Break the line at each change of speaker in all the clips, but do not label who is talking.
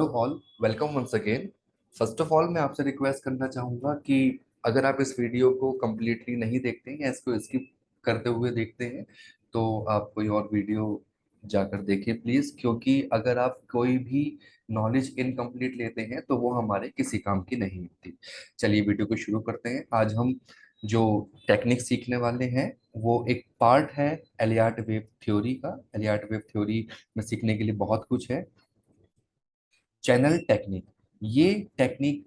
Hello all, welcome once again. First of all मैं आपसे request करना चाहूँगा कि अगर आप इस वीडियो को कम्प्लीटली नहीं देखते हैं या इसको स्किप करते हुए देखते हैं तो आप कोई और वीडियो जाकर देखें प्लीज़, क्योंकि अगर आप कोई भी नॉलेज इनकम्प्लीट लेते हैं तो वो हमारे किसी काम की नहीं होती। चलिए वीडियो को शुरू करते हैं। आज हम जो टेक्निक सीखने वाले हैं वो एक पार्ट है एलियट वेव थ्योरी का। एलियट वेव थ्योरी में सीखने के लिए बहुत कुछ है। चैनल टेक्निक, ये टेक्निक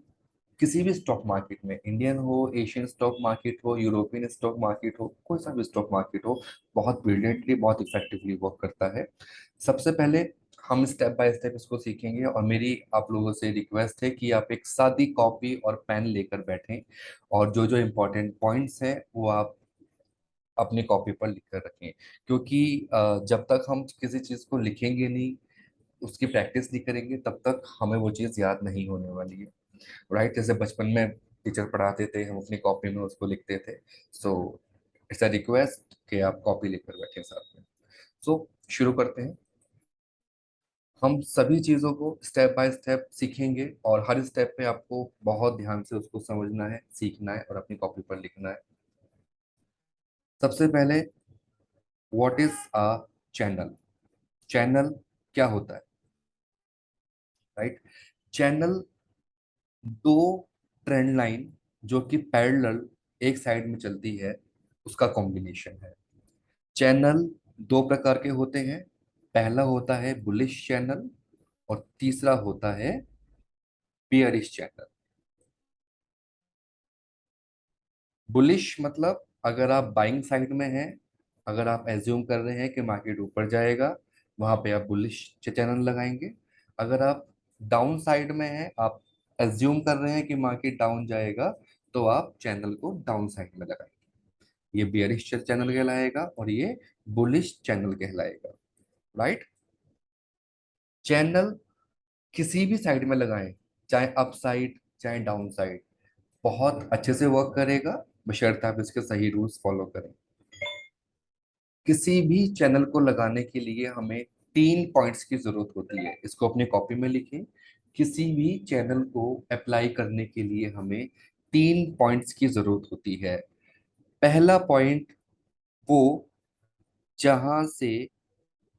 किसी भी स्टॉक मार्केट में, इंडियन हो, एशियन स्टॉक मार्केट हो, यूरोपियन स्टॉक मार्केट हो, कोई सा भी स्टॉक मार्केट हो, बहुत ब्रिलियंटली, बहुत इफेक्टिवली वर्क करता है। सबसे पहले हम स्टेप बाय स्टेप इसको सीखेंगे और मेरी आप लोगों से रिक्वेस्ट है कि आप एक सादी कॉपी और पेन लेकर बैठें और जो जो इम्पोर्टेंट पॉइंट्स हैं वो आप अपनी कॉपी पर लिख कर रखें, क्योंकि जब तक हम किसी चीज़ को लिखेंगे नहीं, उसकी प्रैक्टिस नहीं करेंगे, तब तक हमें वो चीज़ याद नहीं होने वाली है। राइट, जैसे बचपन में टीचर पढ़ाते थे, हम अपनी कॉपी में उसको लिखते थे। सो इट्स अ रिक्वेस्ट कि आप कॉपी लेकर बैठे साथ में। सो शुरू करते हैं। हम सभी चीज़ों को स्टेप बाय स्टेप सीखेंगे और हर स्टेप पे आपको बहुत ध्यान से उसको समझना है, सीखना है और अपनी कॉपी पर लिखना है। सबसे पहले, what is a channel? Channel क्या होता है? राइट, चैनल दो ट्रेंड लाइन जो कि पैरेलल एक साइड में चलती है, उसका कॉम्बिनेशन है। चैनल दो प्रकार के होते हैं। पहला होता है बुलिश चैनल और तीसरा होता है बियरिश चैनल। बुलिश मतलब अगर आप बाइंग साइड में हैं, अगर आप एज्यूम कर रहे हैं कि मार्केट ऊपर जाएगा, वहां पे आप बुलिश चैनल लगाएंगे। अगर आप डाउन साइड में हैं, आप एज्यूम कर रहे हैं कि मार्केट डाउन जाएगा, तो आप चैनल को डाउन साइड में लगाएंगे। ये बियरिश चैनल कहलाएगा और ये बुलिश चैनल कहलाएगा। राइट, चैनल किसी भी साइड में लगाएं, चाहे अप साइड चाहे डाउन साइड, बहुत अच्छे से वर्क करेगा, बशर्ते आप इसके सही रूल्स फॉलो करें। किसी भी चैनल को लगाने के लिए हमें तीन पॉइंट्स की जरूरत होती है। इसको अपनी कॉपी में लिखें। किसी भी चैनल को अप्लाई करने के लिए हमें तीन पॉइंट्स की जरूरत होती है। पहला पॉइंट, वो जहां से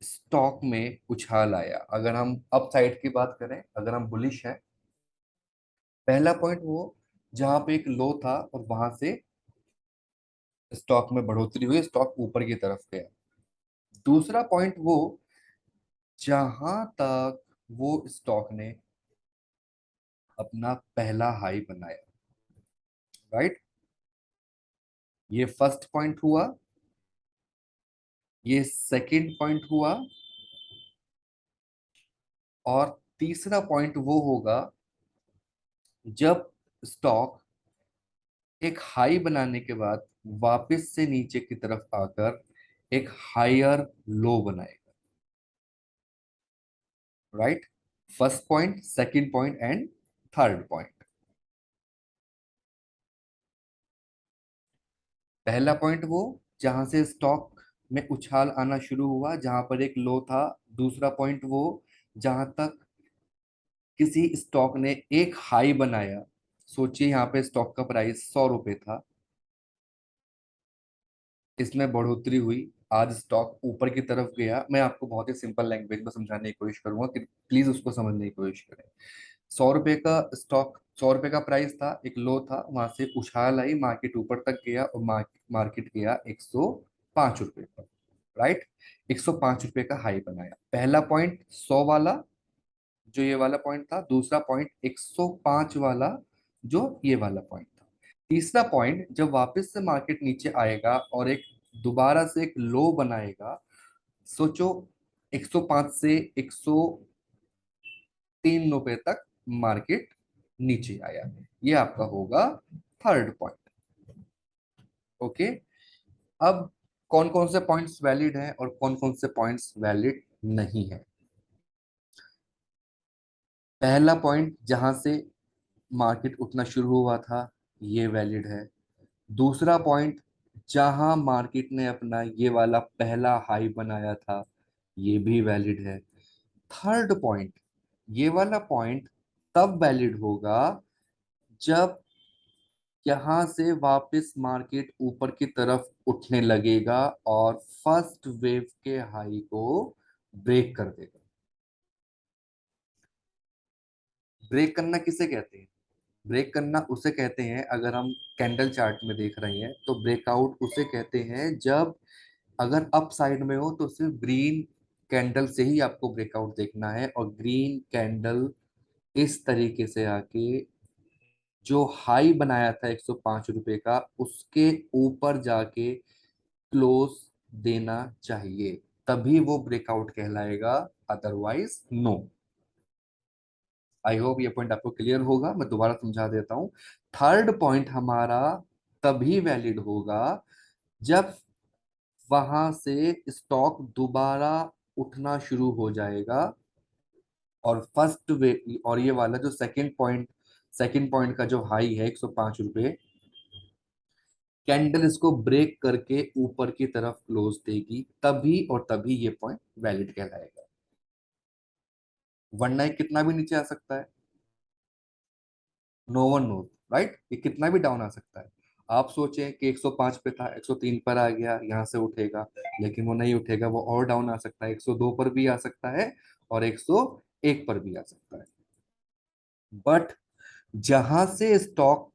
स्टॉक में उछाल आया। अगर हम अप साइड की बात करें, अगर हम बुलिश हैं, पहला पॉइंट वो जहां पे एक लो था और वहां से स्टॉक में बढ़ोतरी हुई, स्टॉक ऊपर की तरफ गया। दूसरा पॉइंट वो जहां तक वो स्टॉक ने अपना पहला हाई बनाया। राइट, ये फर्स्ट पॉइंट हुआ, ये सेकंड पॉइंट हुआ और तीसरा पॉइंट वो होगा जब स्टॉक एक हाई बनाने के बाद वापस से नीचे की तरफ आकर एक हायर लो बनाएगा। Right, first point, second point and third point. पहला पॉइंट वो जहां से स्टॉक में उछाल आना शुरू हुआ, जहां पर एक लो था। दूसरा पॉइंट वो जहां तक किसी स्टॉक ने एक हाई बनाया। सोचिए यहाँ पे स्टॉक का प्राइस 100 रुपए था, इसमें बढ़ोतरी हुई, आज स्टॉक ऊपर की तरफ गया। मैं आपको बहुत ही सिंपल लैंग्वेज में समझाने की कोशिश करूंगा कि प्लीज उसको समझने की कोशिश करें। 100 रुपए का स्टॉक, 100 रुपए का प्राइस था, एक लो था, वहां से उछाल आई, मार्केट ऊपर तक गया और मार्केट गया 105 रुपए पर। राइट, 105 रुपए का हाई बनाया। पहला पॉइंट 100 वाला, जो ये वाला पॉइंट था। दूसरा पॉइंट 105 वाला, जो ये वाला पॉइंट था। तीसरा पॉइंट जब वापस से मार्केट नीचे आएगा और एक दोबारा से एक लो बनाएगा। सोचो, 105 से 103 रुपए तक मार्केट नीचे आया। ये आपका होगा थर्ड पॉइंट। ओके, अब कौन कौन से पॉइंट्स वैलिड हैं और कौन कौन से पॉइंट्स वैलिड नहीं है? पहला पॉइंट जहां से मार्केट उठना शुरू हुआ था, ये वैलिड है। दूसरा पॉइंट जहां मार्केट ने अपना ये वाला पहला हाई बनाया था, ये भी वैलिड है। थर्ड पॉइंट ये वाला पॉइंट तब वैलिड होगा जब यहां से वापस मार्केट ऊपर की तरफ उठने लगेगा और फर्स्ट वेव के हाई को ब्रेक कर देगा। ब्रेक करना किसे कहते हैं? ब्रेक करना उसे कहते हैं, अगर हम कैंडल चार्ट में देख रहे हैं तो ब्रेकआउट उसे कहते हैं जब अगर अप साइड में हो तो सिर्फ ग्रीन कैंडल से ही आपको ब्रेकआउट देखना है, और ग्रीन कैंडल इस तरीके से आके जो हाई बनाया था 105 रुपए का उसके ऊपर जाके क्लोज देना चाहिए, तभी वो ब्रेकआउट कहलाएगा, अदरवाइज नो। आई होप ये पॉइंट आपको क्लियर होगा, मैं दोबारा समझा देता हूं। थर्ड पॉइंट हमारा तभी वैलिड होगा जब वहां से स्टॉक दोबारा उठना शुरू हो जाएगा, और फर्स्ट वे और ये वाला जो सेकंड पॉइंट का जो हाई है 105 रुपए, कैंडल इसको ब्रेक करके ऊपर की तरफ क्लोज देगी, तभी और तभी ये पॉइंट वैलिड कहलाएगा। वरना ये कितना भी नीचे आ सकता है, नो वन नोज, राइट? ये कितना भी डाउन आ सकता है। आप सोचें कि 105 पे था, 103 पर आ गया, यहां से उठेगा, लेकिन वो नहीं उठेगा, वो और डाउन आ सकता है, 102 पर भी आ सकता है और 101 पर भी आ सकता है। बट जहां से स्टॉक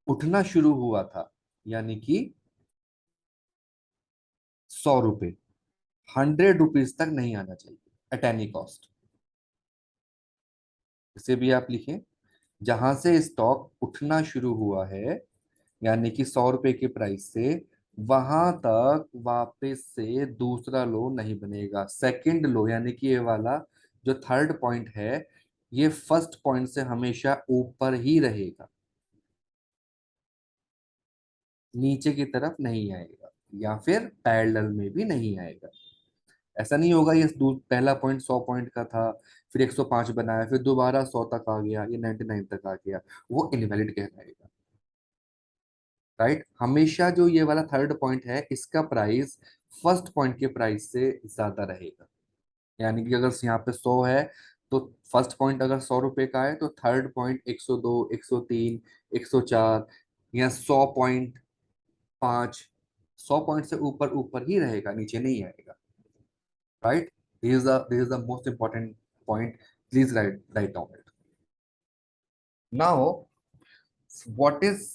उठना शुरू हुआ था, यानी कि 100 रुपए, 100 रुपीज तक नहीं आना चाहिए एट एनी कॉस्ट। इसे भी आप लिखें, जहां से स्टॉक उठना शुरू हुआ है, यानी कि 100 रुपए के प्राइस से, वहां तक वापस से दूसरा लो नहीं बनेगा। सेकंड लो यानी कि ये वाला जो थर्ड पॉइंट है, ये फर्स्ट पॉइंट से हमेशा ऊपर ही रहेगा, नीचे की तरफ नहीं आएगा, या फिर पैरेलल में भी नहीं आएगा। ऐसा नहीं होगा ये पहला पॉइंट 100 पॉइंट का था, फिर 105 बनाया, फिर दोबारा 100 तक आ गया, ये 99 तक आ गया, वो इनवैलिड कहलाएगा। राइट? हमेशा जो ये वाला थर्ड पॉइंट है, इसका प्राइस फर्स्ट पॉइंट के प्राइस से ज्यादा रहेगा। यानी कि अगर यहाँ पे 100 है, तो फर्स्ट पॉइंट अगर 100 रुपए का है, तो थर्ड पॉइंट 102, 103, 104 या 100.5, 100 पॉइंट से ऊपर ऊपर ही रहेगा, नीचे नहीं आएगा। Right? This is the most important point, please write down it. Now what is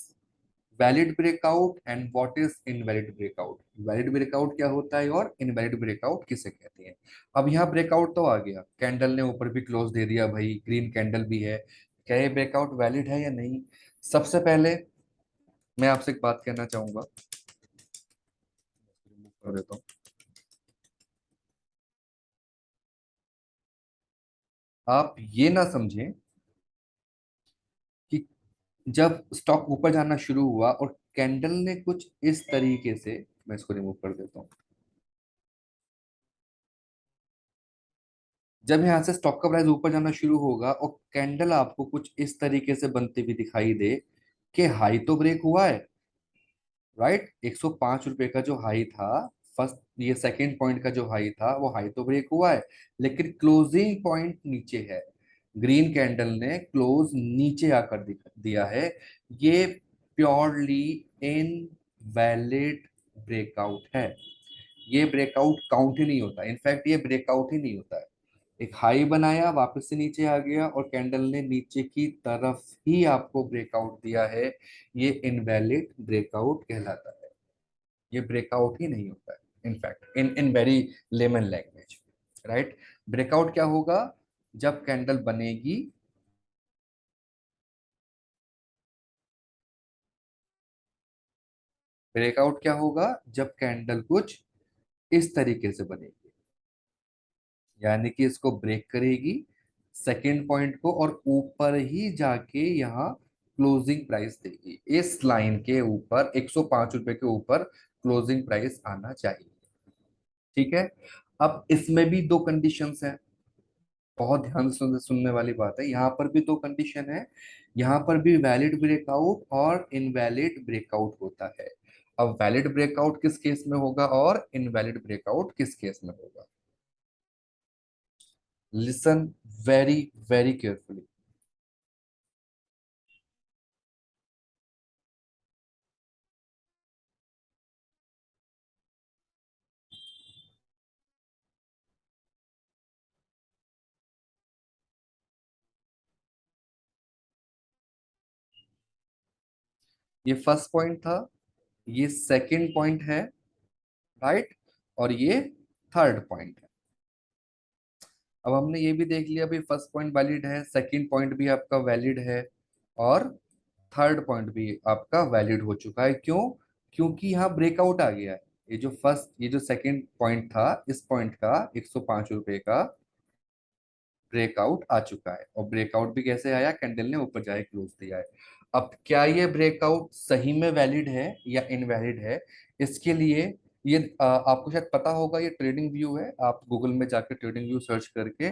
valid breakout and what is invalid breakout? Valid breakout क्या होता है और इनवैलिड ब्रेकआउट किसे कहते हैं? अब यहाँ ब्रेकआउट तो आ गया, कैंडल ने ऊपर भी क्लोज दे दिया भाई, ग्रीन कैंडल भी है, क्या ये ब्रेकआउट वैलिड है या नहीं? सबसे पहले मैं आपसे एक बात कहना चाहूंगा, रिमूव कर देता हूँ। आप ये ना समझें कि जब स्टॉक ऊपर जाना शुरू हुआ और कैंडल ने कुछ इस तरीके से, मैं इसको रिमूव कर देता हूँ, जब यहाँ से स्टॉक का प्राइस ऊपर जाना शुरू होगा और कैंडल आपको कुछ इस तरीके से बनती हुई दिखाई दे कि हाई तो ब्रेक हुआ है, राइट? 105 रुपए का जो हाई था, फर्स्ट ये सेकंड पॉइंट का जो हाई था, वो हाई तो ब्रेक हुआ है, लेकिन क्लोजिंग पॉइंट नीचे है, ग्रीन कैंडल ने क्लोज नीचे आकर दिया है, ये प्योरली इनवैलिड ब्रेकआउट है। ये ब्रेकआउट काउंट ही नहीं होता, इनफैक्ट ये ब्रेकआउट ही नहीं होता है। एक हाई बनाया, वापस से नीचे आ गया और कैंडल ने नीचे की तरफ ही आपको ब्रेकआउट दिया है, ये इनवैलिड ब्रेकआउट कहलाता है। ये ब्रेकआउट ही नहीं होता है, in fact in very layman language. Right? Breakout क्या होगा? जब कैंडल बनेगी, ब्रेकआउट क्या होगा जब कैंडल कुछ इस तरीके से बनेगी, यानी कि इसको ब्रेक करेगी सेकेंड पॉइंट को और ऊपर ही जाके यहाँ क्लोजिंग प्राइस देगी, इस लाइन के ऊपर 105 रुपए के ऊपर क्लोजिंग प्राइस आना चाहिए। ठीक है? अब इसमें भी दो कंडीशंस हैं, बहुत ध्यान से सुनने वाली बात है, यहाँ पर भी दो कंडीशन है। यहाँ पर भी वैलिड ब्रेकआउट और इनवैलिड ब्रेकआउट होता है। अब वैलिड ब्रेकआउट किस केस में होगा और इनवैलिड ब्रेकआउट किस केस में होगा? Listen very very carefully. ये फर्स्ट पॉइंट था, ये सेकंड पॉइंट है, राइट, और ये थर्ड पॉइंट है। अब हमने ये भी देख लिया भाई, फर्स्ट पॉइंट वैलिड है, सेकंड पॉइंट भी आपका वैलिड है, और थर्ड पॉइंट भी आपका वैलिड हो चुका है। क्यों? क्योंकि यहाँ ब्रेकआउट आ गया है। ये जो सेकंड पॉइंट था, इस पॉइंट का 105 रुपए का ब्रेकआउट आ चुका है, और ब्रेकआउट भी कैसे आया, कैंडल ने ऊपर जाए क्लोज दिया है। अब क्या ये ब्रेकआउट सही में वैलिड है या इनवैलिड है, इसके लिए ये आपको शायद पता होगा, ये ट्रेडिंग व्यू है। आप गूगल में जाकर ट्रेडिंग व्यू सर्च करके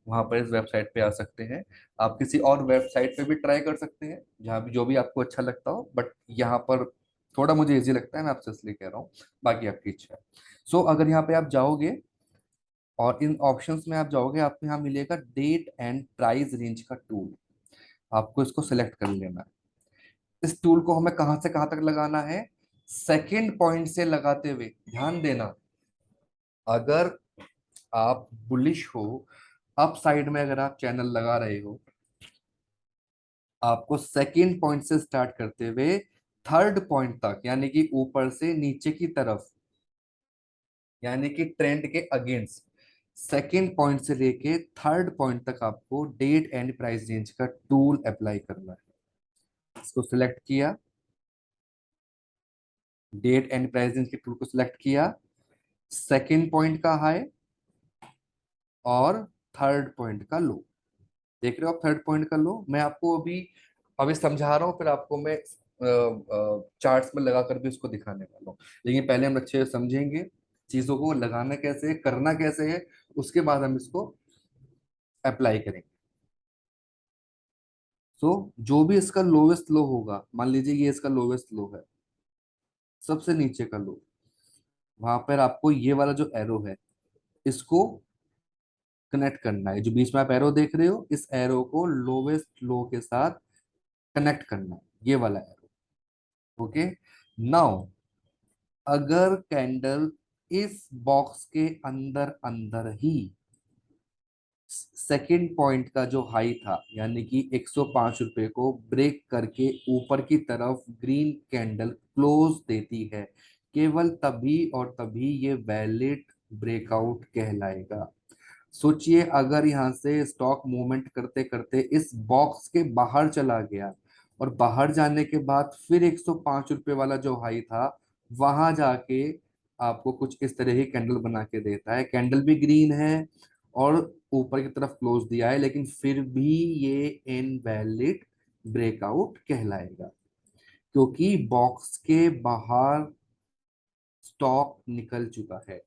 वहां पर इस वेबसाइट पे आ सकते हैं। आप किसी और वेबसाइट पे भी ट्राई कर सकते हैं, जहाँ भी जो भी आपको अच्छा लगता हो, बट यहाँ पर थोड़ा मुझे इजी लगता है, मैं आपसे इसलिए कह रहा हूँ, बाकी आपकी इच्छा है। सो अगर यहाँ पे आप जाओगे और इन ऑप्शंस में आप जाओगे, आपको यहाँ मिलेगा डेट एंड प्राइस रेंज का टूल। आपको इसको सिलेक्ट कर लेना है। इस टूल को हमें कहां से कहां तक लगाना है, सेकंड पॉइंट से लगाते हुए। ध्यान देना, अगर आप बुलिश हो, अप साइड में अगर आप चैनल लगा रहे हो, आपको सेकंड पॉइंट से स्टार्ट करते हुए थर्ड पॉइंट तक, यानी कि ऊपर से नीचे की तरफ, यानी कि ट्रेंड के अगेंस्ट, सेकेंड पॉइंट से लेके थर्ड पॉइंट तक आपको डेट एंड प्राइस रेंज का टूल अप्लाई करना है। इसको सिलेक्ट किया, डेट एंड प्राइस रेंज के टूल को सिलेक्ट किया, सेकेंड पॉइंट का हाई और थर्ड पॉइंट का लो। देख रहे हो आप, थर्ड पॉइंट का लो। मैं आपको अभी अभी समझा रहा हूँ, फिर आपको मैं चार्ट्स में लगा कर भी उसको दिखाने वाला हूँ। लेकिन पहले हम अच्छे से समझेंगे चीजों को, लगाना कैसे है, करना कैसे है, उसके बाद हम इसको अप्लाई करेंगे। सो जो भी इसका लोवेस्ट लो होगा, मान लीजिए ये इसका लोवेस्ट लो है, सबसे नीचे का लो, वहां पर आपको ये वाला जो एरो है, इसको कनेक्ट करना है। जो बीच में आप एरो देख रहे हो, इस एरो को लोवेस्ट लो के साथ कनेक्ट करना है, ये वाला एरो। ओके, नाउ अगर कैंडल इस बॉक्स के अंदर अंदर ही सेकंड पॉइंट का जो हाई था, यानी कि 105 रुपए को ब्रेक करके ऊपर की तरफ ग्रीन कैंडल क्लोज देती है, केवल तभी और तभी ये वैलिड ब्रेकआउट कहलाएगा। सोचिए, अगर यहाँ से स्टॉक मूवमेंट करते करते इस बॉक्स के बाहर चला गया, और बाहर जाने के बाद फिर 105 रुपए वाला जो हाई था, वहां जाके आपको कुछ इस तरह ही कैंडल बना के देता है, कैंडल भी ग्रीन है और ऊपर की तरफ क्लोज दिया है, लेकिन फिर भी ये इनवैलिड ब्रेकआउट कहलाएगा, क्योंकि बॉक्स के बाहर स्टॉक निकल चुका है।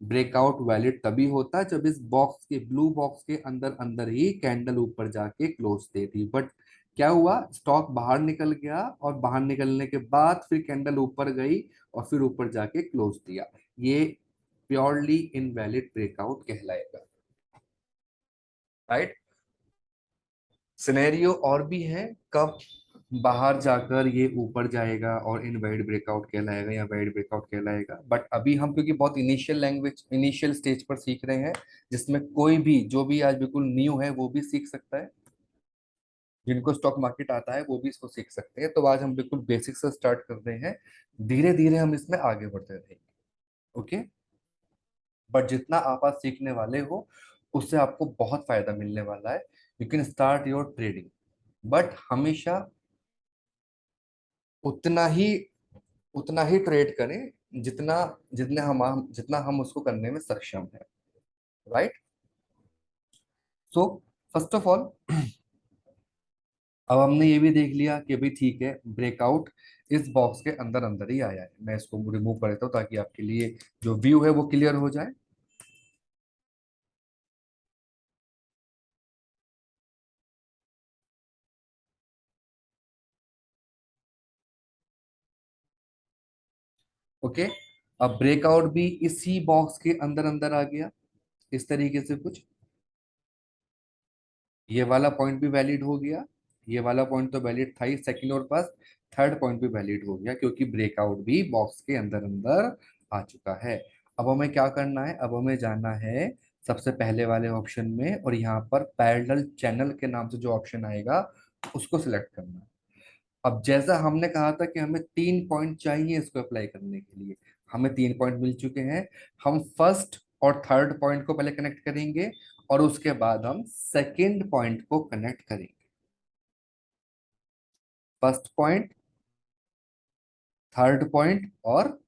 ब्रेकआउट वैलिड तभी होता है जब इस बॉक्स के, ब्लू बॉक्स के अंदर अंदर ही कैंडल ऊपर जाके क्लोज देती। बट क्या हुआ, स्टॉक बाहर निकल गया, और बाहर निकलने के बाद फिर कैंडल ऊपर गई और फिर ऊपर जाके क्लोज दिया। ये प्योरली इनवैलिड ब्रेकआउट कहलाएगा, राइट। सिनेरियो और भी है, कब बाहर जाकर ये ऊपर जाएगा और इनवैलिड ब्रेकआउट कहलाएगा या वैलिड ब्रेकआउट कहलाएगा। बट अभी हम क्योंकि बहुत इनिशियल लैंग्वेज, इनिशियल स्टेज पर सीख रहे हैं, जिसमें कोई भी जो भी आज बिल्कुल न्यू है वो भी सीख सकता है, जिनको स्टॉक मार्केट आता है वो भी इसको सीख सकते हैं। तो आज हम बिल्कुल बेसिक से स्टार्ट कर रहे हैं, धीरे धीरे हम इसमें आगे बढ़ते रहेंगे। ओके, बट जितना आप आज सीखने वाले हो, उससे आपको बहुत फायदा मिलने वाला है। You can start your trading, but हमेशा उतना ही उतना ही ट्रेड करें जितना जितना हम उसको करने में सक्षम है, right. So first of all, अब हमने ये भी देख लिया कि भाई ठीक है, ब्रेकआउट इस बॉक्स के अंदर अंदर ही आया है। मैं इसको रिमूव कर देता हूँ ताकि आपके लिए जो व्यू है वो क्लियर हो जाए। ओके, अब ब्रेकआउट भी इसी बॉक्स के अंदर अंदर आ गया, इस तरीके से कुछ। ये वाला पॉइंट भी वैलिड हो गया, ये वाला पॉइंट तो वैलिड था ही, सेकंड और फर्स्ट, थर्ड पॉइंट भी वैलिड हो गया क्योंकि ब्रेकआउट भी बॉक्स के अंदर अंदर आ चुका है। अब हमें क्या करना है, अब हमें जाना है सबसे पहले वाले ऑप्शन में, और यहाँ पर पैरेलल चैनल के नाम से जो ऑप्शन आएगा उसको सिलेक्ट करना है। अब जैसा हमने कहा था कि हमें 3 पॉइंट चाहिए इसको अप्लाई करने के लिए, हमें 3 पॉइंट मिल चुके हैं। हम फर्स्ट और थर्ड पॉइंट को पहले कनेक्ट करेंगे और उसके बाद हम सेकेंड पॉइंट को कनेक्ट करेंगे। फर्स्ट पॉइंट, थर्ड पॉइंट और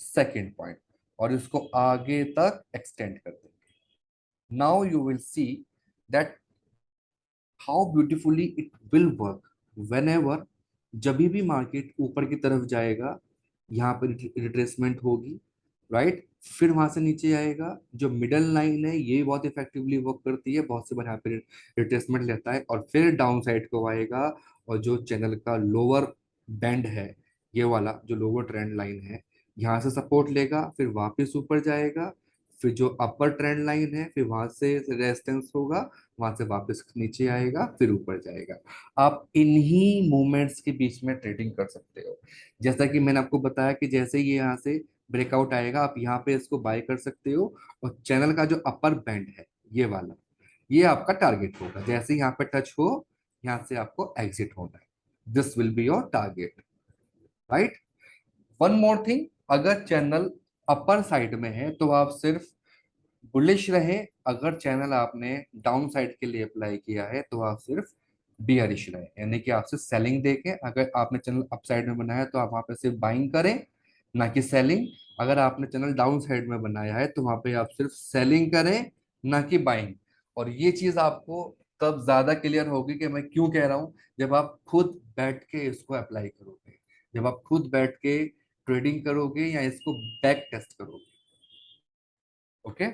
सेकेंड पॉइंट, और इसको आगे तक एक्सटेंड कर देंगे। Now you will see that how beautifully it will work when ever, जब भी मार्केट ऊपर की तरफ जाएगा, यहाँ पर रिट्रेसमेंट होगी, राइट, फिर वहां से नीचे आएगा। जो मिडल लाइन है ये बहुत इफेक्टिवली वर्क करती है, बहुत से बार यहाँ पे रिट्रेसमेंट लेता है और फिर डाउन साइड को आएगा। और जो चैनल का लोअर बैंड है, ये वाला जो लोअर ट्रेंड लाइन है, यहाँ से सपोर्ट लेगा, फिर वापस ऊपर जाएगा, फिर जो अपर ट्रेंड लाइन है फिर वहां से रेजिस्टेंस होगा, वहां से वापस नीचे आएगा, फिर ऊपर जाएगा। आप इन्हीं मूवमेंट्स के बीच में ट्रेडिंग कर सकते हो। जैसा कि मैंने आपको बताया कि जैसे ही ये यहाँ से ब्रेकआउट आएगा आप यहाँ पे इसको बाय कर सकते हो, और चैनल का जो अपर बैंड है ये वाला, ये आपका टारगेट होगा। जैसे ही यहाँ पे टच हो, यहाँ से आपको एग्जिट होना है। This will be your target, right. One more thing, अगर चैनल अपर साइड में है तो आप सिर्फ बुलिश रहे, अगर चैनल आपने डाउन साइड के लिए अप्लाई किया है तो आप सिर्फ बियरिश रहे, यानी कि आपसे सेलिंग देखें। अगर आपने चैनल अप साइड में बनाया है तो आप वहां पे सिर्फ बाइंग करें, ना कि सेलिंग। अगर आपने चैनल डाउन साइड में बनाया है तो वहां पे आप सिर्फ सेलिंग करें, ना कि बाइंग। और ये चीज आपको तब ज्यादा क्लियर होगी कि मैं क्यों कह रहा हूं, जब आप खुद बैठ के इसको अप्लाई करोगे, जब आप खुद बैठ के ट्रेडिंग करोगे या इसको बैक टेस्ट करोगे। ओके,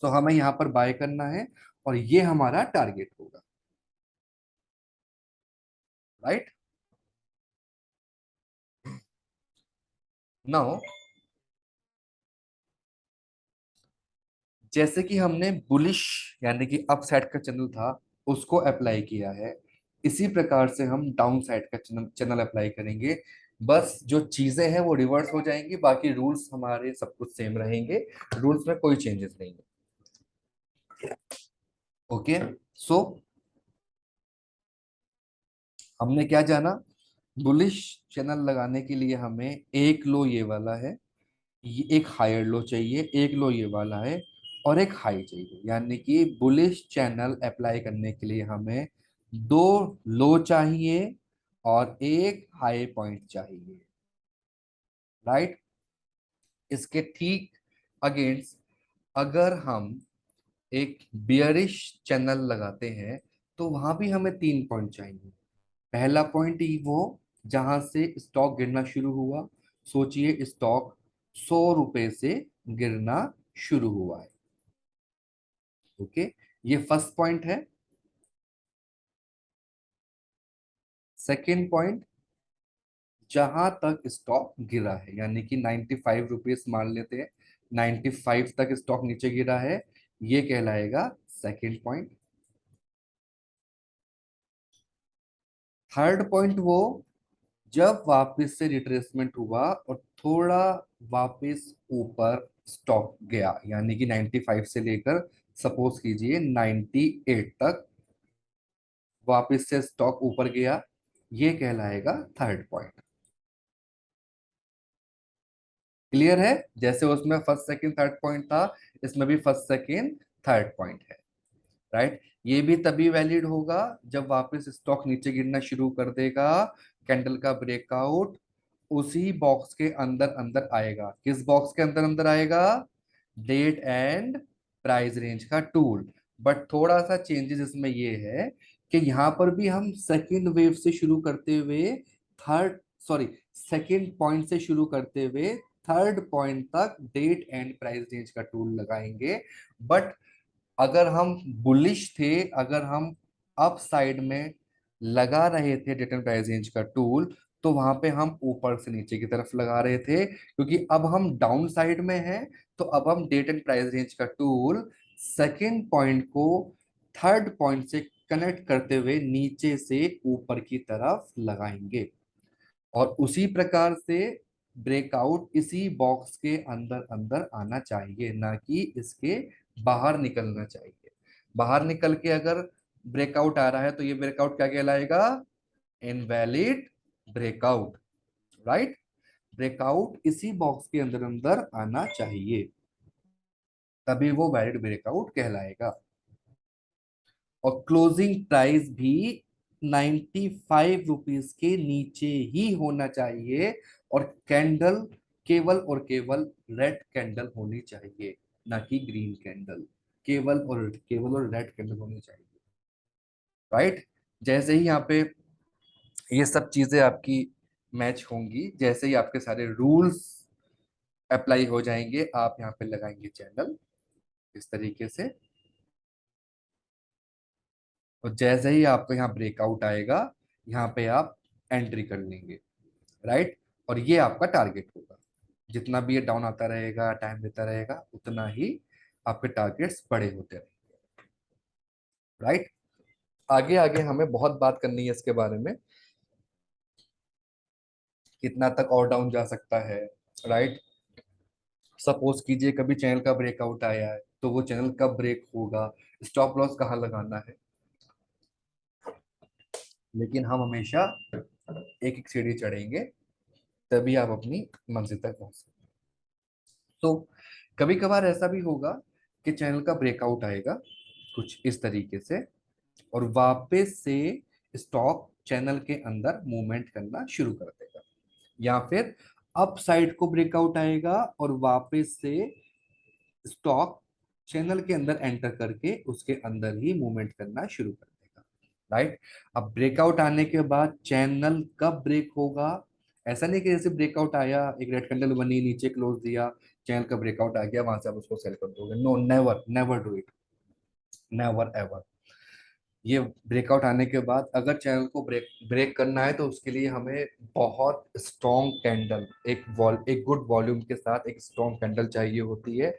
तो हमें यहाँ पर बाय करना है और ये हमारा टारगेट होगा, राइट। नाउ जैसे कि हमने बुलिश यानी कि अप साइड का चैनल था उसको अप्लाई किया है, इसी प्रकार से हम डाउन साइड का चैनल चैनल अप्लाई करेंगे। बस जो चीजें हैं वो रिवर्स हो जाएंगी, बाकी रूल्स हमारे सब कुछ सेम रहेंगे, रूल्स में कोई चेंजेस नहीं है। ओके, सो हमने क्या जाना, बुलिश चैनल लगाने के लिए हमें एक लो ये वाला है, ये एक हायर लो चाहिए, एक लो ये वाला है, और एक हाई चाहिए। यानी कि बुलिश चैनल अप्लाई करने के लिए हमें दो लो चाहिए और एक हाई पॉइंट चाहिए, राइट। इसके ठीक अगेंस्ट अगर हम एक बियरिश चैनल लगाते हैं तो वहां भी हमें 3 पॉइंट चाहिए। पहला पॉइंट ही वो जहां से स्टॉक गिरना शुरू हुआ, सोचिए स्टॉक 100 रुपए से गिरना शुरू हुआ है। ओके, ये फर्स्ट पॉइंट है। सेकेंड पॉइंट, जहां तक स्टॉक गिरा है, यानी कि 95 रुपीज मान लेते हैं, 95 तक स्टॉक नीचे गिरा है, ये कहलाएगा सेकेंड पॉइंट। थर्ड पॉइंट वो जब वापस से रिट्रेसमेंट हुआ और थोड़ा वापस ऊपर स्टॉक गया, यानी कि 95 से लेकर सपोज कीजिए 98 तक वापस से स्टॉक ऊपर गया, ये कहलाएगा थर्ड पॉइंट। क्लियर है, जैसे उसमें फर्स्ट सेकंड थर्ड पॉइंट था, इसमें भी फर्स्ट सेकंड थर्ड पॉइंट है, राइट। ये भी तभी वैलिड होगा जब वापस स्टॉक नीचे गिरना शुरू कर देगा, कैंडल का ब्रेकआउट उसी बॉक्स के अंदर अंदर आएगा। किस बॉक्स के अंदर अंदर आएगा, डेट एंड प्राइस रेंज का टूल। बट थोड़ा सा चेंजेस इसमें ये है कि यहाँ पर भी हम सेकेंड वेव से शुरू करते हुए थर्ड, सॉरी, सेकेंड पॉइंट से शुरू करते हुए थर्ड पॉइंट तक डेट एंड प्राइस रेंज का टूल लगाएंगे। बट अगर हम बुलिश थे, अगर हम अप साइड में लगा रहे थे डेट एंड प्राइस रेंज का टूल, तो वहां पे हम ऊपर से नीचे की तरफ लगा रहे थे, क्योंकि अब हम डाउन साइड में हैं। तो अब हम डेट एंड प्राइस रेंज का टूल सेकेंड पॉइंट को थर्ड पॉइंट से कनेक्ट करते हुए नीचे से ऊपर की तरफ लगाएंगे, और उसी प्रकार से ब्रेकआउट इसी बॉक्स के अंदर अंदर आना चाहिए, ना कि इसके बाहर निकलना चाहिए। बाहर निकल के अगर ब्रेकआउट आ रहा है तो ये ब्रेकआउट क्या कहलाएगा? Invalid breakout, right? ब्रेकआउट इसी बॉक्स के अंदर अंदर आना चाहिए, तभी वो वैलिड ब्रेकआउट कहलाएगा। और क्लोजिंग प्राइस भी 95 रुपीज के नीचे ही होना चाहिए, और कैंडल केवल रेड कैंडल होनी चाहिए, ना कि ग्रीन कैंडल। केवल और रेड कैंडल होनी चाहिए, राइट? जैसे ही यहाँ पे ये सब चीजें आपकी मैच होंगी, जैसे ही आपके सारे रूल्स अप्लाई हो जाएंगे, आप यहाँ पे लगाएंगे चैनल इस तरीके से, और जैसे ही आपको यहाँ ब्रेकआउट आएगा, यहाँ पे आप एंट्री कर लेंगे, राइट? और ये आपका टारगेट होगा। जितना भी ये डाउन आता रहेगा, टाइम देता रहेगा, उतना ही आपके टारगेट्स बड़े होते रहेंगे, राइट? आगे आगे हमें बहुत बात करनी है इसके बारे में, कितना तक और डाउन जा सकता है, राइट? सपोज कीजिए कभी चैनल का ब्रेकआउट आया है, तो वो चैनल कब ब्रेक होगा, स्टॉप लॉस कहाँ लगाना है। लेकिन हम हमेशा एक एक सीढ़ी चढ़ेंगे, तभी आप अपनी मंजिल तक पहुंच सकते हैं। तो कभी कभार ऐसा भी होगा कि चैनल का ब्रेकआउट आएगा कुछ इस तरीके से, और वापस से स्टॉक चैनल के अंदर मूवमेंट करना शुरू कर देगा, या फिर अप साइड को ब्रेकआउट आएगा और वापस से स्टॉक चैनल के अंदर एंटर करके उसके अंदर ही मूवमेंट करना शुरू कर देगा, राइट? अब ब्रेकआउट आने के बाद चैनल कब ब्रेक होगा, ऐसा नहीं कि जैसे ब्रेकआउट आया, एक रेड कैंडल बनी, नीचे क्लोज दिया, चैनल का ब्रेकआउट आ गया, वहां से आप उसको सेल कर दोगे। No, never, never do it, never ever. ये ब्रेकआउट आने के बाद अगर चैनल को ब्रेक ब्रेक करना है, तो उसके लिए हमें बहुत स्ट्रॉन्ग कैंडल, एक गुड वॉल्यूम के साथ एक स्ट्रॉन्ग कैंडल चाहिए होती है।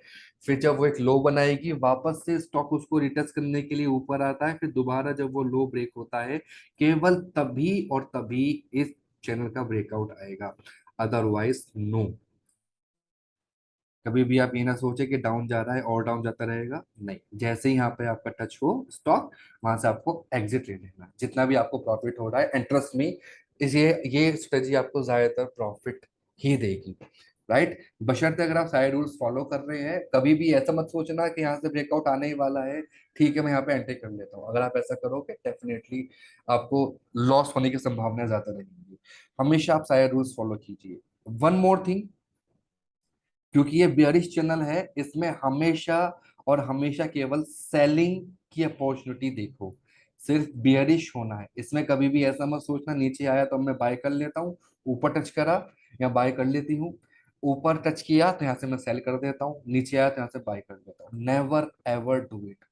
फिर जब वो एक लो बनाएगी, वापस से स्टॉक उसको रिटच करने के लिए ऊपर आता है, फिर दोबारा जब वो लो ब्रेक होता है, केवल तभी और तभी इस चैनल का ब्रेकआउट आएगा, अदरवाइज नो। कभी भी आप ये ना सोचे कि डाउन जा रहा है और डाउन जाता रहेगा, नहीं। जैसे ही यहाँ पे आपका टच हो स्टॉक, वहां से आपको एग्जिट ले लेना, जितना भी आपको प्रॉफिट हो रहा है। एंड ट्रस्ट मी, इस ये स्ट्रेटजी आपको ज्यादातर प्रॉफिट ही देगी, राइट? बशर्ते अगर आप सारे रूल्स फॉलो कर रहे हैं। कभी भी ऐसा मत सोचना कि यहाँ से ब्रेकआउट आने ही वाला है, ठीक है मैं यहाँ पे एंट्री कर लेता हूँ। अगर आप ऐसा करोगे, डेफिनेटली आपको लॉस होने की संभावना ज्यादा रहेगी। हमेशा आप सारे रूल्स फॉलो कीजिए। वन मोर थिंग, क्योंकि ये बियरिश चैनल है, इसमें हमेशा और हमेशा केवल सेलिंग की अपॉर्चुनिटी देखो। सिर्फ बियरिश होना है इसमें। कभी भी ऐसा मत सोचना नीचे आया तो मैं बाय कर लेता हूँ, ऊपर टच करा या बाय कर लेती हूँ, ऊपर टच किया तो यहाँ से मैं सेल कर देता हूँ, नीचे आया तो यहाँ से बाय कर देता हूँ। Never ever do it.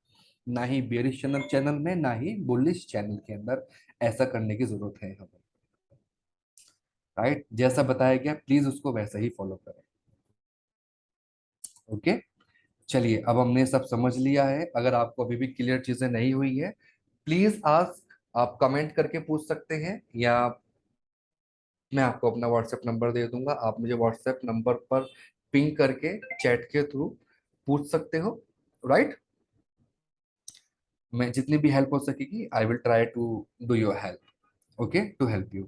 ना ही बियरिश चैनल चैनल में, ना ही बुलिश चैनल के अंदर ऐसा करने की जरूरत है हमें, राइट? जैसा बताया गया प्लीज उसको वैसा ही फॉलो करें, ओके? चलिए, अब हमने सब समझ लिया है। अगर आपको अभी भी क्लियर चीजें नहीं हुई है, प्लीज आस्क, आप कमेंट करके पूछ सकते हैं, या मैं आपको अपना व्हाट्सएप नंबर दे दूंगा, आप मुझे व्हाट्सएप नंबर पर पिंग करके चैट के थ्रू पूछ सकते हो, राइट? मैं जितनी भी हेल्प हो सकेगी, I will try to do your help, okay, to help you.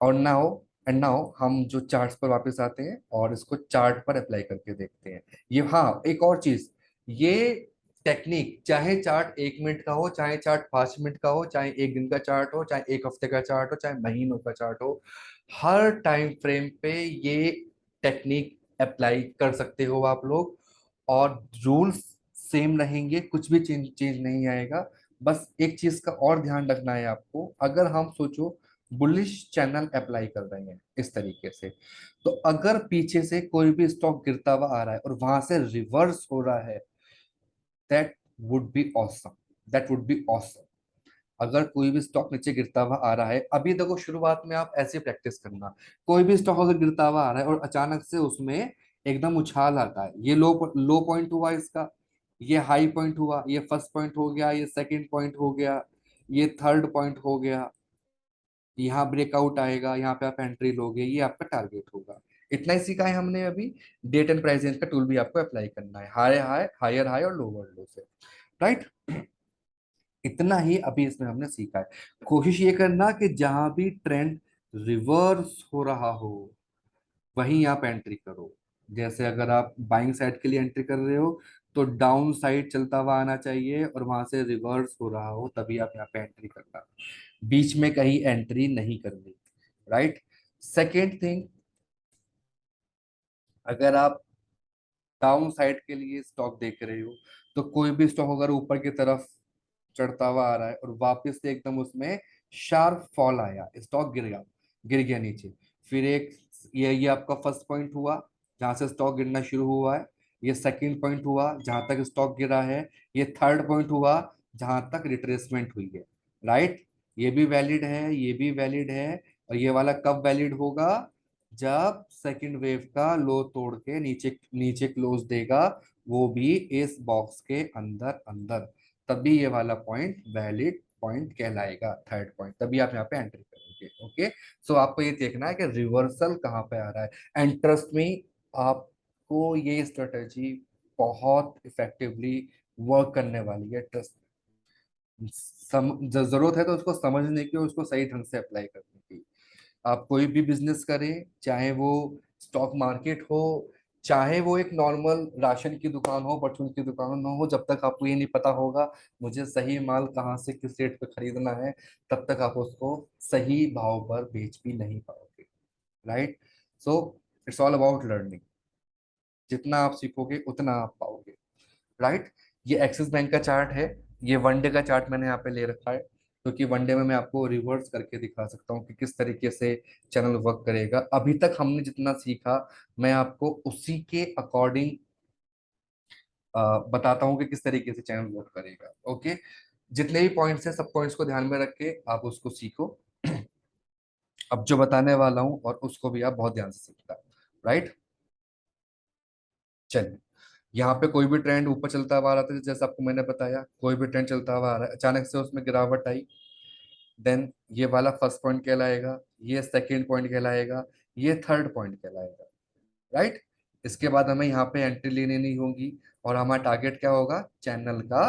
और नाउ हम जो चार्ट्स पर वापस आते हैं और इसको चार्ट पर अप्लाई करके देखते हैं। ये, हाँ, एक और चीज, ये टेक्निक, चाहे चार्ट 1 मिनट का हो, चाहे चार्ट 5 मिनट का हो, चाहे एक दिन का चार्ट हो, चाहे एक हफ्ते का चार्ट हो, चाहे महीनों का चार्ट हो, हर टाइम फ्रेम पे ये टेक्निक अप्लाई कर सकते हो आप लोग। और रूल्स सेम रहेंगे, कुछ भी चेंज चेंज नहीं आएगा। बस एक चीज का और ध्यान रखना है आपको। अगर हम सोचो बुलिश चैनल अप्लाई कर रहे हैं इस तरीके से, तो अगर पीछे से कोई भी स्टॉक गिरता हुआ आ रहा है और वहां से रिवर्स हो रहा है, that would be awesome, that would be awesome. अगर कोई भी स्टॉक नीचे गिरता हुआ आ रहा है, अभी देखो शुरुआत में आप ऐसे प्रैक्टिस करना, कोई भी स्टॉक अगर गिरता हुआ आ रहा है और अचानक से उसमें एकदम उछाल आता है, ये लो लो पॉइंट हुआ इसका, ये हाई पॉइंट हुआ, ये फर्स्ट पॉइंट हो गया, ये सेकंड पॉइंट हो गया, ये थर्ड पॉइंट हो गया, यहाँ ब्रेकआउट आएगा, यहाँ पे आप एंट्री लोगे, ये आपका टारगेट होगा। इतना ही सीखा है हमने अभी। डेट एंड प्राइस रेंज का टूल भी आपको अप्लाई करना है, हाई हाई, हायर हाई और लोअर लो से, राइट। इतना ही अभी इसमें हमने सीखा है। कोशिश ये करना कि जहां भी ट्रेंड रिवर्स हो रहा हो वहीं आप एंट्री करो। जैसे अगर आप बाइंग साइड के लिए एंट्री कर रहे हो तो डाउन साइड चलता हुआ आना चाहिए और वहां से रिवर्स हो रहा हो तभी आप यहाँ पे एंट्री करना, बीच में कहीं एंट्री नहीं करनी, राइट। सेकेंड थिंग, अगर आप डाउन साइड के लिए स्टॉक देख रहे हो तो कोई भी स्टॉक अगर ऊपर की तरफ चढ़ता हुआ आ रहा है और वापस से एकदम उसमें शार्प फॉल आया, स्टॉक गिर गया, गिर गया नीचे, फिर एक ये आपका फर्स्ट पॉइंट हुआ जहां से स्टॉक गिरना शुरू हुआ है, ये सेकंड पॉइंट हुआ जहां तक स्टॉक गिरा है, ये थर्ड पॉइंट हुआ जहां तक रिट्रेसमेंट हुई है, राइट। ये भी वैलिड है, ये भी वैलिड है। और ये वाला कब वैलिड होगा? जब सेकंड वेव का लो तोड़ के नीचे नीचे क्लोज देगा, वो भी इस बॉक्स के अंदर अंदर, तभी ये वाला पॉइंट वैलिड पॉइंट कहलाएगा, थर्ड पॉइंट, तभी आप यहाँ पे एंट्री करोगे। ओके, सो आपको ये देखना है कि रिवर्सल कहाँ पे आ रहा है। एंड ट्रस्ट मी, आपको ये स्ट्रेटेजी बहुत इफेक्टिवली वर्क करने वाली है, ट्रस्ट। जरूरत है तो उसको समझने की और उसको सही ढंग से अप्लाई करने की। आप कोई भी बिजनेस करें, चाहे वो स्टॉक मार्केट हो, चाहे वो एक नॉर्मल राशन की दुकान हो, परचून की दुकान हो, जब तक आपको ये नहीं पता होगा मुझे सही माल कहाँ से किस रेट पे खरीदना है, तब तक आप उसको सही भाव पर बेच भी नहीं पाओगे, right. So it's all about learning. जितना आप सीखोगे उतना आप पाओगे, राइट। ये एक्सिस बैंक का चार्ट है, ये वनडे का चार्ट मैंने यहाँ पे ले रखा है क्योंकि वनडे में मैं आपको रिवर्स करके दिखा सकता हूँ कि किस तरीके से चैनल वर्क करेगा। अभी तक हमने जितना सीखा मैं आपको उसी के अकॉर्डिंग बताता हूँ कि किस तरीके से चैनल वर्क करेगा। ओके, जितने भी पॉइंट्स हैं सब पॉइंट्स को ध्यान में रख के आप उसको सीखो। अब जो बताने वाला हूँ और उसको भी आप बहुत ध्यान से सीखना, राइट। चलिए, यहाँ पे कोई भी ट्रेंड ऊपर चलता हुआ आ रहा था, जैसे आपको मैंने बताया, कोई भी ट्रेंड चलता हुआ आ रहा है, अचानक से उसमें गिरावट आई, देन ये वाला फर्स्ट पॉइंट कहलाएगा, ये सेकंड पॉइंट कहलाएगा, ये थर्ड पॉइंट कहलाएगा, राइट। इसके बाद हमें यहाँ पे एंट्री लेनी नहीं होगी और हमारा टारगेट क्या होगा? चैनल का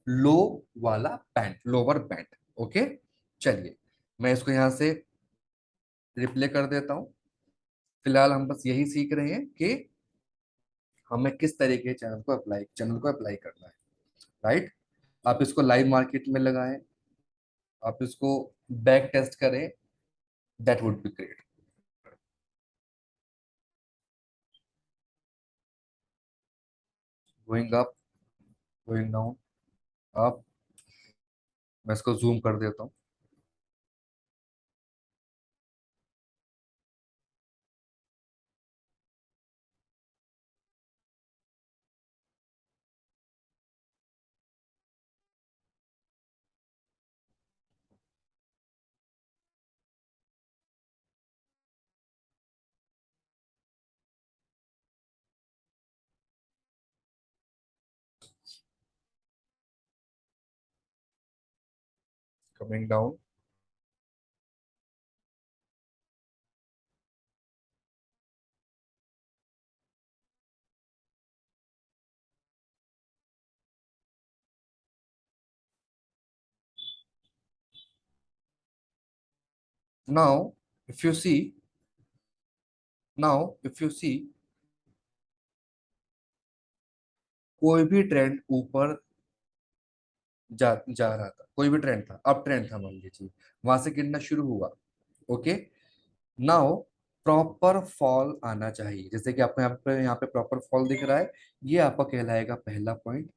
लो वाला बैंड, लोअर बैंड। ओके, चलिए मैं इसको यहाँ से रिप्ले कर देता हूँ। फिलहाल हम बस यही सीख रहे हैं कि हमें किस तरीके चैनल को अप्लाई करना है, राइट। आप इसको लाइव मार्केट में लगाएं, आप इसको बैक टेस्ट करें, that would be great. Going up, going down, up. मैं इसको जूम कर देता हूँ। Coming down, now if you see, now if you see, कोई भी ट्रेंड ऊपर जा रहा था, कोई भी ट्रेंड था, अप ट्रेंड था मान लीजिए, वहां से गिरना शुरू हुआ। ओके, नाउ प्रॉपर फॉल आना चाहिए, जैसे कि आपको यहाँ पे प्रॉपर फॉल दिख रहा है, ये आपका कहलाएगा पहला पॉइंट।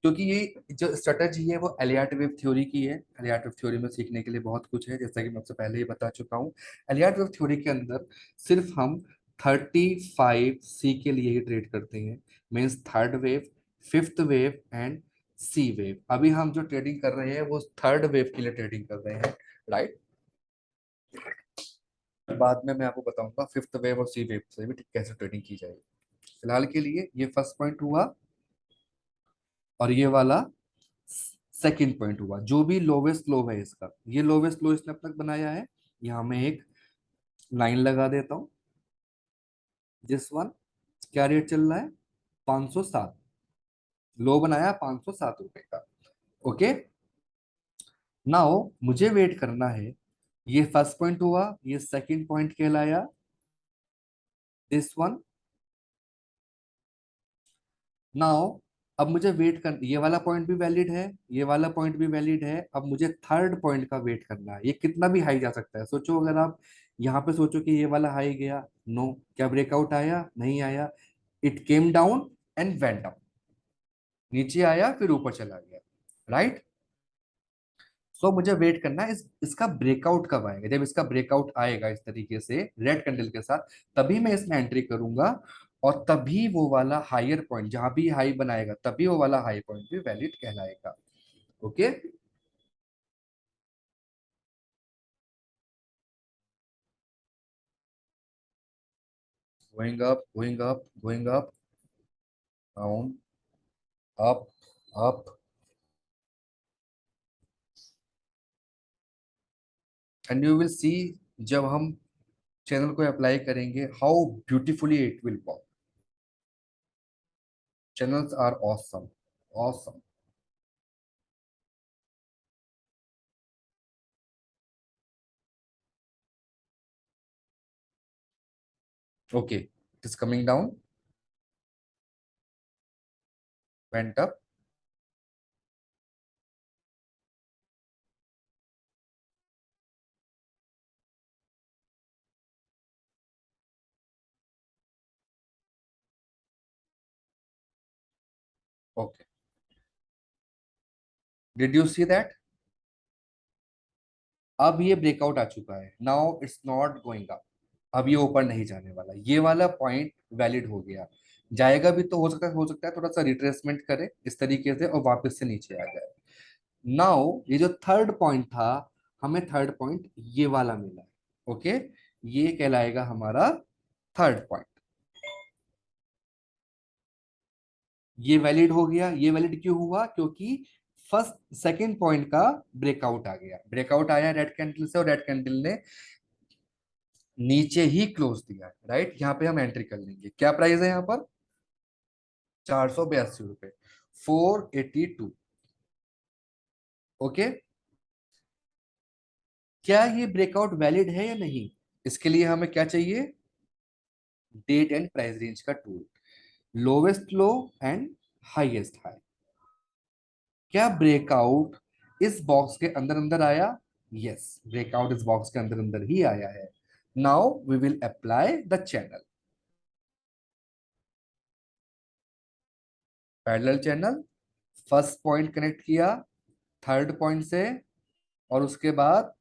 क्योंकि ये जो स्ट्रेटजी है वो एलियाट वेव थ्योरी की है। एलियाट वेव थ्योरी में सीखने के लिए बहुत कुछ है, जैसा कि मैं आपसे पहले ही बता चुका हूँ। एलियाट वेव थ्योरी के अंदर सिर्फ हम 35C के लिए ही ट्रेड करते हैं, means third wave, fifth wave and C wave. अभी हम जो ट्रेडिंग कर रहे हैं वो थर्ड वेव के लिए ट्रेडिंग कर रहे हैं, राइट। बाद में मैं आपको बताऊंगा फिफ्थ वेव और सी वेव से भी कैसे ट्रेडिंग की जाएगी। फिलहाल के लिए ये फर्स्ट पॉइंट हुआ, और ये वाला सेकंड पॉइंट हुआ। जो भी लोवेस्ट लो है इसका, ये लोवेस्ट लो इसने अब तक बनाया है। यहां मैं एक लाइन लगा देता हूं। जिस वन, क्या रेट चल रहा है? 507। लो बनाया 507 रुपए का। ओके। नाउ मुझे वेट करना है। ये फर्स्ट पॉइंट हुआ, ये सेकंड पॉइंट कहलाया, दिस वन। नाउ अब मुझे वेट कर, ये वाला पॉइंट भी वैलिड है, ये वाला पॉइंट भी वैलिड है। अब मुझे थर्ड पॉइंट का वेट करना है। ये कितना भी हाई जा सकता है। सोचो, अगर आप यहाँ पे सोचो कि ये वाला हाई गया, नो, क्या ब्रेकआउट आया? नहीं आया। It came down and went up. नीचे आया फिर ऊपर चला गया, राइट। सो मुझे वेट करना है इसका ब्रेकआउट कब आएगा। जब इसका ब्रेकआउट आएगा इस तरीके से रेड कैंडल के साथ, तभी मैं इसमें एंट्री करूंगा। और तभी वो वाला हायर पॉइंट, जहां भी हाई बनाएगा, तभी वो वाला हाई पॉइंट भी वैलिड कहलाएगा। Okay. Going up, going up, going up, down, up, up. And you will see, जब हम चैनल को अप्लाई करेंगे, how beautifully it will work. Channels are awesome, awesome. Okay, it is coming down, went up. Okay, did you see that? अब ये breakout आ चुका है, now it's not going up. अब ये ऊपर नहीं जाने वाला, ये वाला पॉइंट वैलिड हो गया। जाएगा भी तो हो सकता है थोड़ा सा रिट्रेसमेंट करे इस तरीके से और वापस से नीचे आ जाए। नाउ ये जो थर्ड पॉइंट था, हमें थर्ड पॉइंट ये वाला मिला है। ओके, ये कहलाएगा हमारा थर्ड पॉइंट। ये वैलिड हो गया। ये वैलिड क्यों हुआ? क्योंकि फर्स्ट सेकंड पॉइंट का ब्रेकआउट आ गया। ब्रेकआउट आया रेड कैंडल से, और रेड कैंडल ने नीचे ही क्लोज दिया है, राइट। यहाँ पे हम एंट्री कर लेंगे। क्या प्राइस है यहाँ पर? 482 रुपए, 482। ओके। क्या ये ब्रेकआउट वैलिड है या नहीं? इसके लिए हमें क्या चाहिए? डेट एंड प्राइस रेंज का tool. Lowest low and highest high. क्या ब्रेकआउट इस बॉक्स के अंदर अंदर आया? यस, ब्रेकआउट इस बॉक्स के अंदर अंदर ही आया है। Now we will apply the channel. Parallel channel, first point connect किया थर्ड पॉइंट से, और उसके बाद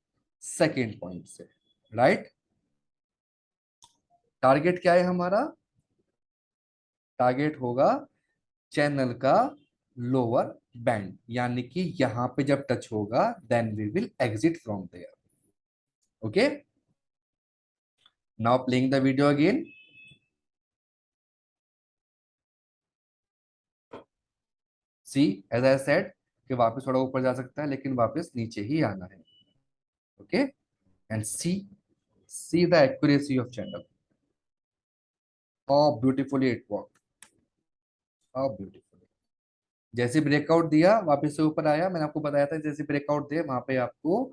सेकेंड पॉइंट से, राइट। टारगेट क्या है हमारा? टारगेट होगा चैनल का लोअर बैंड, यानी कि यहां पे जब टच होगा, then we will exit from there. Okay, now playing the video again. See, as I said कि वापस थोड़ा ऊपर जा सकता है, लेकिन वापस नीचे ही आना है। Okay, and see the accuracy of channel, how beautifully it work, how beautifully. जैसे ब्रेकआउट दिया वापस से ऊपर आया। मैंने आपको बताया था जैसे ब्रेकआउट दे वहां पे आपको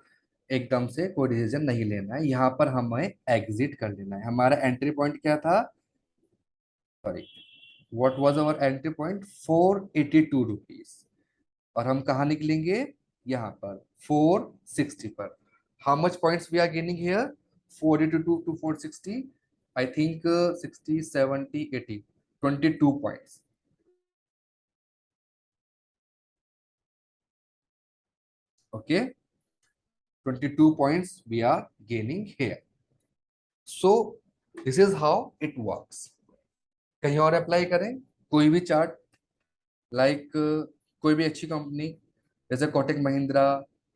एकदम से कोई डिसीजन नहीं लेना है। यहाँ पर हमें एग्जिट कर लेना है। हमारा एंट्री पॉइंट क्या था? Sorry, what was our entry point? 482 rupees. और हम कहाँ निकलेंगे? यहाँ पर 460 पर। How much points we are gaining here? 482 to 460, I think 60 70 80, 22 points. Okay, 22 points we are gaining here. So this is how it works. कहीं और अप्लाई करें? कोई भी चार्ट, लाइक कोई भी अच्छी कंपनी, जैसे Kotak Mahindra,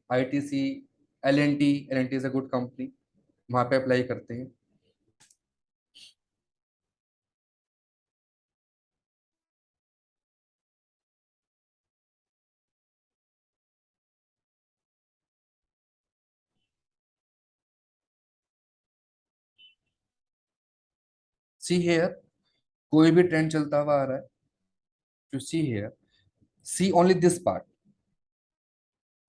ITC, L N T is a good company, वहां पे अप्लाई करते हैं। सी हेयर, कोई भी ट्रेंड चलता हुआ आ रहा है, to see here, see only this part,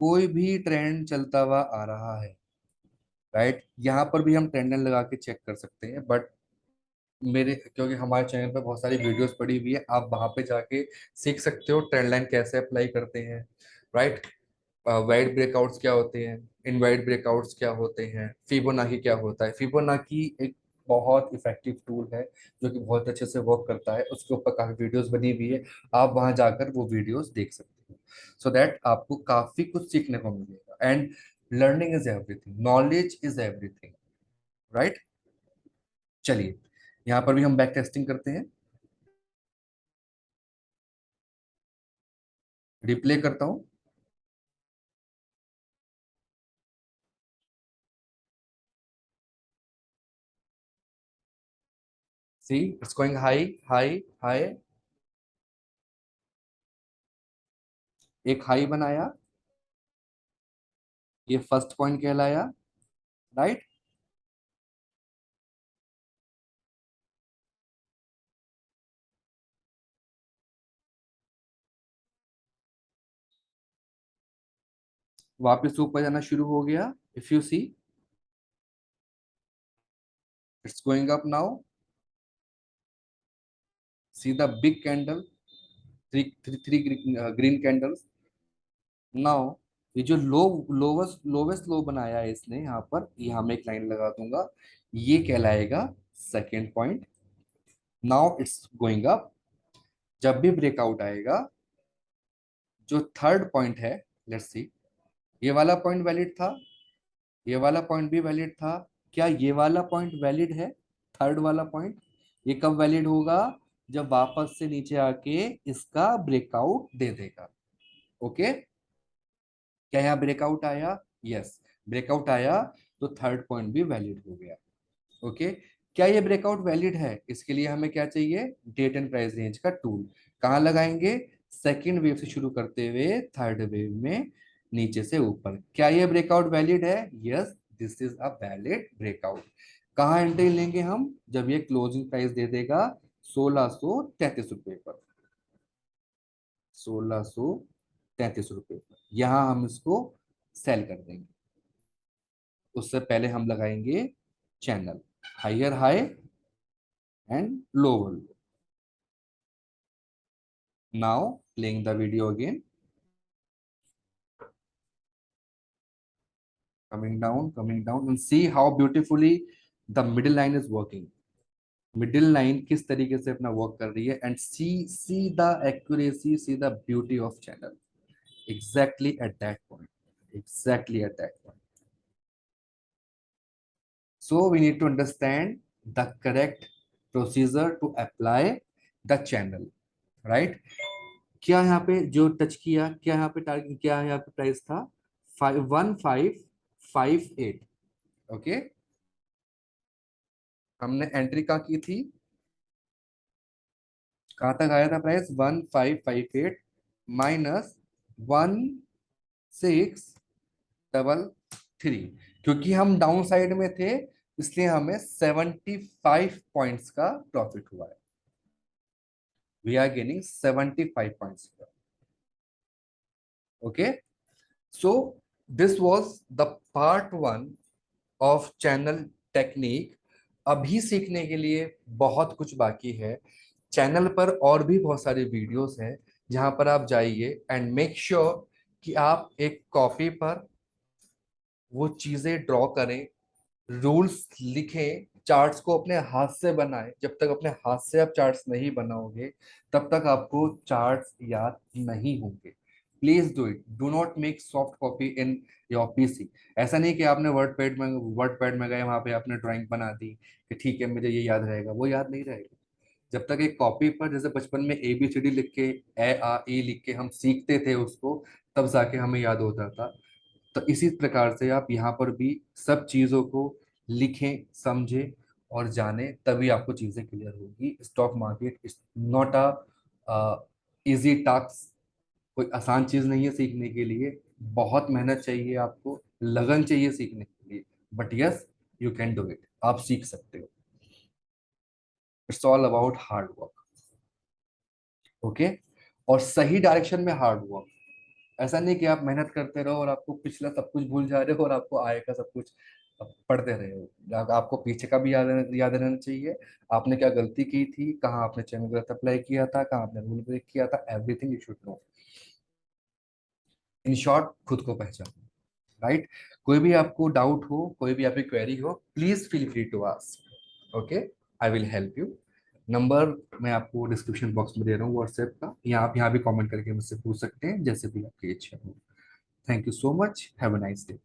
कोई भी ट्रेंड चलता हुआ आ रहा है, राइट। यहाँ पर भी हम ट्रेंड लगा के चेक कर सकते हैं, बट मेरे, क्योंकि हमारे चैनल पे बहुत सारी वीडियोस पड़ी हुई है, आप वहां पे जाके सीख सकते हो ट्रेंड लाइन कैसे अप्लाई करते हैं, राइट। वाइड ब्रेकआउट्स क्या होते हैं, इनवाइड ब्रेकआउट्स क्या होते हैं, फिबोनाची क्या होता है। फिबोनाची एक बहुत इफेक्टिव टूल है जो कि बहुत अच्छे से वर्क करता है, उसके ऊपर काफी वीडियोस बनी हुई है, आप वहां जाकर वो वीडियोस देख सकते हो, सो दैट आपको काफी कुछ सीखने को मिलेगा। And learning is everything, knowledge is everything, right. चलिए, यहाँ पर भी हम बैक टेस्टिंग करते हैं, रिप्ले करता हूँ। See it's going high, high, high, एक हाई बनाया, ये फर्स्ट पॉइंट कहलाया, राइट। वापस ऊपर जाना शुरू हो गया, if you see it's going up now, see the big candle, three three three green candles now. ये जो लोवेस्ट लोवेस्ट लो बनाया है इसने, यहाँ पर यहाँ मैं एक लाइन लगा दूंगा, ये कहलाएगा second point. Now it's going up, जब भी ब्रेकआउट आएगा, जो थर्ड पॉइंट है, लेट्स सी, ये वाला पॉइंट वैलिड था, ये वाला पॉइंट भी वैलिड था, क्या ये वाला पॉइंट वैलिड है, थर्ड वाला पॉइंट? ये कब वैलिड होगा? जब वापस से नीचे आके इसका ब्रेकआउट दे देगा, ओके। क्या यहाँ ब्रेकआउट आया? यस, ब्रेकआउट आया, तो थर्ड पॉइंट भी वैलिड हो गया, ओके। क्या ये ब्रेकआउट वैलिड है? इसके लिए हमें क्या चाहिए? डेट एंड प्राइस रेंज का टूल। कहाँ लगाएंगे? सेकेंड वेव से शुरू करते हुए थर्ड वेव में नीचे से ऊपर। क्या ये ब्रेकआउट वैलिड है? Yes, this is a valid breakout. कहाँ एंट्री लेंगे हम? जब ये क्लोजिंग प्राइस दे देगा 1633 रुपए पर, 1633 रुपए पर, यहाँ हम इसको सेल कर देंगे। उससे पहले हम लगाएंगे channel, higher high and lower low. Now playing the video again, coming down, and see how beautifully the middle line is working. Middle line किस तरीके से अपना वर्क कर रही है, and see the accuracy, see the beauty of channel exactly at that point, exactly at that point. So we need to understand the correct procedure to apply the channel, right? क्या यहाँ पे जो touch किया, क्या यहाँ पे target, क्या यहाँ पे प्राइस था? 1558, ओके। हमने एंट्री कहाँ की थी? कहाँ तक आया था प्राइस? 1558 माइनस 1633, क्योंकि हम डाउन साइड में थे, इसलिए हमें 75 पॉइंट्स का प्रॉफिट हुआ है। वी आर गेनिंग 75 पॉइंट्स का, okay. So this was the part one of channel technique. अभी सीखने के लिए बहुत कुछ बाकी है। चैनल पर और भी बहुत सारे वीडियोस हैं, जहां पर आप जाइए एंड मेक श्योर कि आप एक कॉपी पर वो चीजें ड्रॉ करें, रूल्स लिखें, चार्ट्स को अपने हाथ से बनाएं। जब तक अपने हाथ से आप चार्ट्स नहीं बनाओगे, तब तक आपको चार्ट्स याद नहीं होंगे। Please do it, do not make soft copy in your PC. ऐसा नहीं कि आपने वर्ड पैड में गए, वहां पे आपने ड्राइंग बना दी कि ठीक है मुझे ये याद रहेगा, वो याद नहीं रहेगा। जब तक एक कॉपी पर, जैसे बचपन में ABCD लिख के, ए आ ई लिख के हम सीखते थे उसको, तब जाके हमें याद होता था। तो इसी प्रकार से आप यहाँ पर भी सब चीजों को लिखें, समझें और जानें, तभी आपको चीजें क्लियर होगी। Stock market is not a easy task, कोई आसान चीज नहीं है सीखने के लिए। बहुत मेहनत चाहिए आपको, लगन चाहिए सीखने के लिए, but yes, you can do it, आप सीख सकते हो। It's all about hard work. Okay, और सही डायरेक्शन में हार्ड वर्क। ऐसा नहीं कि आप मेहनत करते रहो और आपको पिछला सब कुछ भूल जा रहे हो और आपको आगे का सब कुछ पढ़ते रहे हो। आपको पीछे का भी याद रहना चाहिए, आपने क्या गलती की थी, कहाँ आपने चैनल गलत अप्लाई किया था, कहाँ आपने रूल ब्रेक किया था, everything you should know. In short, खुद को पहचानो। राइट। कोई भी आपको डाउट हो, कोई भी आपकी क्वेरी हो, please feel free to ask. Okay, I will help you. Number मैं आपको डिस्क्रिप्शन बॉक्स में दे रहा हूँ व्हाट्सएप का, या आप यहाँ भी कमेंट करके मुझसे पूछ सकते हैं, जैसे भी आपकी इच्छा हो। Thank you so much, have a nice day.